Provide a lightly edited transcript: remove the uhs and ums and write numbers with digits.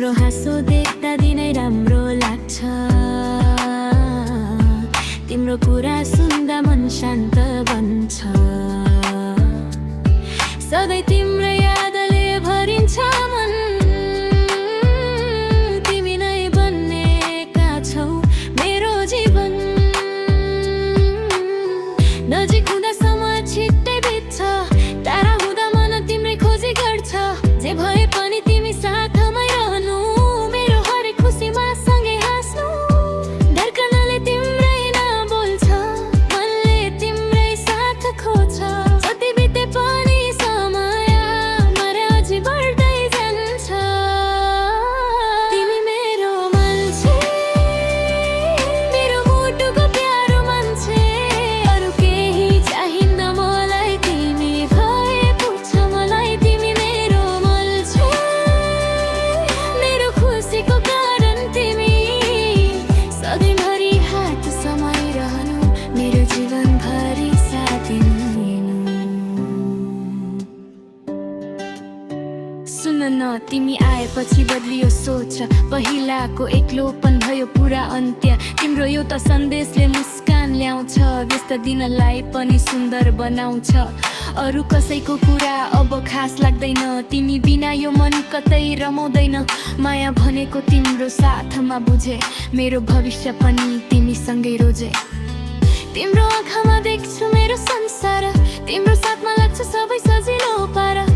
तिम्रो हाँसो देख्दा दिनै राम्रो लाग्छ तिम्रो कुरा सुन्दा मन शान्त बन्छ सधैँ तिम्रो यादले भरिन्छ मन तिमी नै बन्नेका छौ मेरो जीवन नजिक हुँदा समय छिट्टै बित्छ टाढा हुँदा मन तिम्रै खोजी गर्छ जे भए पनि तिमी साथमै रहनु मेरो हरेक खुसीमा सँगै हाँस्नु धड्कनले तिम्रै नाम बोल्छ मनले तिम्रै साथ खोज्छ जति बिते पनि समय मरे अझै बढ्दै जान्छ तिमी मेरो मान्छे मेरो मुटुको प्यारो मान्छे अरू केही चाहिन्न मलाई तिमी भए पुग्छ मलाई तिमी मेरो मान्छे मेरो खुसीको कारण तिमी सधैँभरि हात समाइरहनु मेरो जीवनभरि साथ दिनु सुन न तिमी आएपछि बदलियो सोच पहिलाको एक्लोपन भयो पुरा अन्त्य तिम्रो एउटा सन्देशले मुस्कान ल्याउँछ व्यस्त दिनलाई पनि सुन्दर बनाउँछ अरू कसैको कुरा अब खास लाग्दैन तिमी बिना यो मन कतै रमाउँदैन माया भनेको तिम्रो साथमा बुझे मेरो भविष्य पनि तिमीसँगै रोजे तिम्रो आँखामा देख्छु मेरो संसार तिम्रो साथमा लाग्छ सबै सजिलो पारा